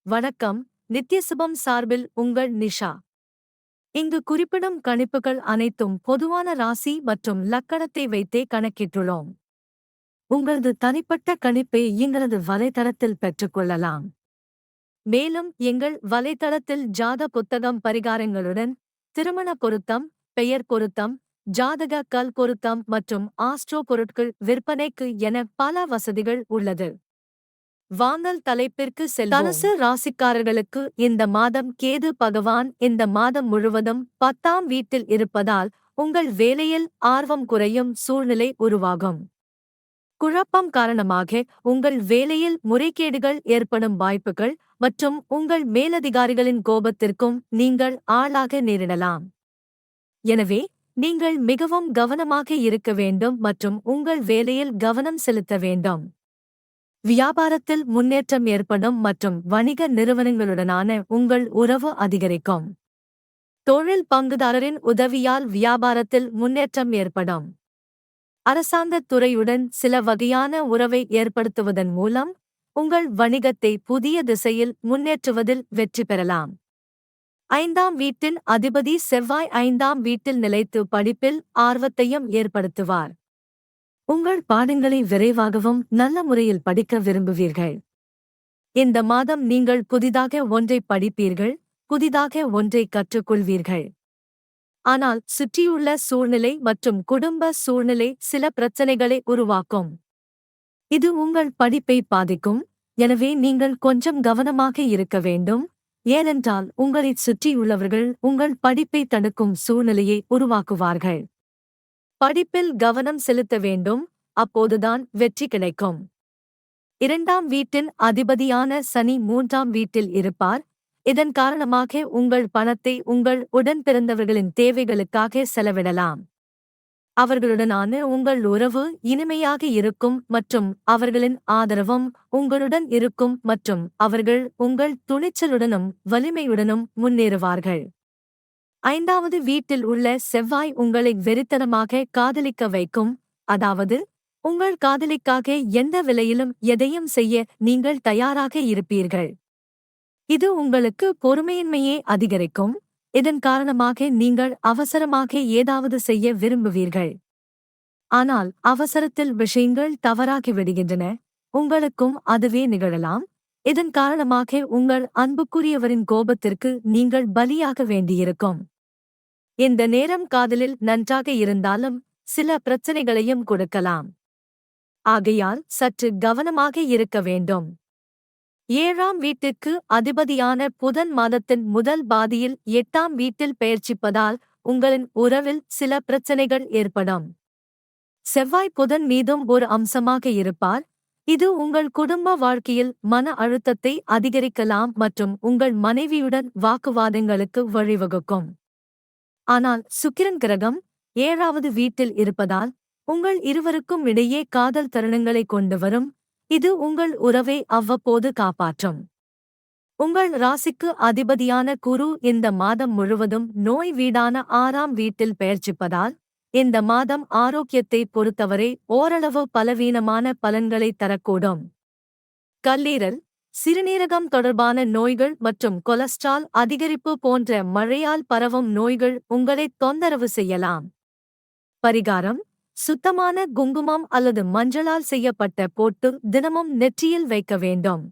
வணக்கம். நித்யசுபம் சார்பில் உங்கள் நிஷா. இங்கு குறிப்பிடும் கணிப்புகள் அனைத்தும் பொதுவான ராசி மற்றும் லக்கணத்தை வைத்தே கணக்கிட்டுள்ளோம். உங்களது தனிப்பட்ட கணிப்பை எங்களது வலைத்தளத்தில் பெற்றுக்கொள்ளலாம். மேலும் எங்கள் வலைத்தளத்தில் ஜாத புத்தகம் பரிகாரங்களுடன் திருமண பொருத்தம், பெயர் பொருத்தம், ஜாதக கல் பொருத்தம் மற்றும் ஆஸ்ட்ரோ பொருட்கள் விற்பனைக்கு என பல வசதிகள் உள்ளது. வாங்கல் தலைப்பிற்கு செல்வோம். தனுசு ராசிக்காரர்களுக்கு இந்த மாதம் கேது பகவான் இந்த மாதம் முழுவதும் 10ஆம் வீட்டில் இருப்பதால் உங்கள் வேலையில் ஆர்வம் குறையும் சூழ்நிலை உருவாகும். குழப்பம் காரணமாக உங்கள் வேலையில் முறைகேடுகள் ஏற்படும் வாய்ப்புகள் மற்றும் உங்கள் மேலதிகாரிகளின் கோபத்திற்கும் நீங்கள் ஆளாக நேரிடலாம். எனவே நீங்கள் மிகவும் கவனமாக இருக்க வேண்டும் மற்றும் உங்கள் வேலையில் கவனம் செலுத்த வேண்டும். வியாபாரத்தில் முன்னேற்றம் ஏற்படும் மற்றும் வணிக நிறுவனங்களுடனான உங்கள் உறவு அதிகரிக்கும். தொழில் பங்குதாரரின் உதவியால் வியாபாரத்தில் முன்னேற்றம் ஏற்படும். அரசாங்கத் துறையுடன் சில வகையான உறவை ஏற்படுத்துவதன் மூலம் உங்கள் வணிகத்தை புதிய திசையில் முன்னேற்றுவதில் வெற்றி பெறலாம். 5ஆம் வீட்டின் அதிபதி செவ்வாய் 5ஆம் வீட்டில் நிலைத்து படிப்பில் ஆர்வத்தையும் ஏற்படுத்துவார். உங்கள் பாடங்களை விரைவாகவும் நல்ல முறையில் படிக்க விரும்புவீர்கள். இந்த மாதம் நீங்கள் புதிதாக ஒன்றை படிப்பீர்கள், புதிதாக ஒன்றை கற்றுக்கொள்வீர்கள். ஆனால் சுற்றியுள்ள சூழ்நிலை மற்றும் குடும்ப சூழ்நிலை சில பிரச்சனைகளை உருவாக்கும். இது உங்கள் படிப்பை பாதிக்கும், எனவே நீங்கள் கொஞ்சம் கவனமாக இருக்க வேண்டும், ஏனென்றால் உங்களைச் சுற்றியுள்ளவர்கள் உங்கள் படிப்பை தடுக்கும் சூழ்நிலையை உருவாக்குவார்கள். படிப்பில் கவனம் செலுத்த வேண்டும், அப்போதுதான் வெற்றி கிடைக்கும். 2ஆம் வீட்டின் அதிபதியான சனி 3ஆம் வீட்டில் இருப்பார். இதன் காரணமாக உங்கள் பணத்தை உங்கள் உடன்பிறந்தவர்களின் தேவைகளுக்காக செலவிடலாம். அவர்களுடனான உங்கள் உறவு இனிமையாக இருக்கும் மற்றும் அவர்களின் ஆதரவும் உங்களுடன் இருக்கும் மற்றும் அவர்கள் உங்கள் துணிச்சலுடனும் வலிமையுடனும் முன்னேறுவார்கள். 5வது வீட்டில் உள்ள செவ்வாய் உங்களை வெறித்தனமாக காதலிக்க வைக்கும், அதாவது உங்கள் காதலிக்காக எந்த விலையிலும் எதையும் செய்ய நீங்கள் தயாராக இருப்பீர்கள். இது உங்களுக்கு பொறுமையின்மையை அதிகரிக்கும், இதன் காரணமாக நீங்கள் அவசரமாக ஏதாவது செய்ய விரும்புவீர்கள். ஆனால் அவசரத்தில் விஷயங்கள் தவறாகிவிடுகின்றன, உங்களுக்கும் அதுவே நிகழலாம். இதன் காரணமாக உங்கள் அன்புக்குரியவரின் கோபத்திற்கு நீங்கள் பலியாக வேண்டியிருக்கும். இந்த நேரம் காதலில் நன்றாக இருந்தாலும் சில பிரச்சனைகளையும் கொடுக்கலாம். ஆகையால் சற்று கவனமாக இருக்க வேண்டும். 7ஆம் வீட்டிற்கு அதிபதியான புதன் மாதத்தின் முதல் பாதியில் 8ஆம் வீட்டில் பெயர்ச்சிப்பதால் உங்களின் உறவில் சில பிரச்சனைகள் ஏற்படும். செவ்வாய் புதன் மீதும் ஒரு அம்சமாக இருப்பார், இது உங்கள் குடும்ப வாழ்க்கையில் மன அழுத்தத்தை அதிகரிக்கலாம் மற்றும் உங்கள் மனைவியுடன் வாக்குவாதங்களுக்கு வழிவகுக்கும். ஆனால் சுக்கிரன் கிரகம் 7வது வீட்டில் இருப்பதால் உங்கள் இருவருக்கும் இடையே காதல் தருணங்களை கொண்டு வரும், இது உங்கள் உறவை அவ்வப்போது காப்பாற்றும். உங்கள் ராசிக்கு அதிபதியான குரு இந்த மாதம் முழுவதும் நோய் வீடான 6ஆம் வீட்டில் பெயர்ச்சிப்பதால் இந்த மாதம் ஆரோக்கியத்தை பொறுத்தவரை ஓரளவு பலவீனமான பலன்களை தரக்கூடும். கல்லீரல், சிறுநீரகம் தொடர்பான நோய்கள் மற்றும் கொலஸ்ட்ரால் அதிகரிப்பு போன்ற மழையால் பரவும் நோய்கள் உங்களை தொந்தரவு செய்யலாம். பரிகாரம்: சுத்தமான குங்குமம் அல்லது மஞ்சளால் செய்யப்பட்ட போட்டு தினமும் நெற்றியில் வைக்க வேண்டும்.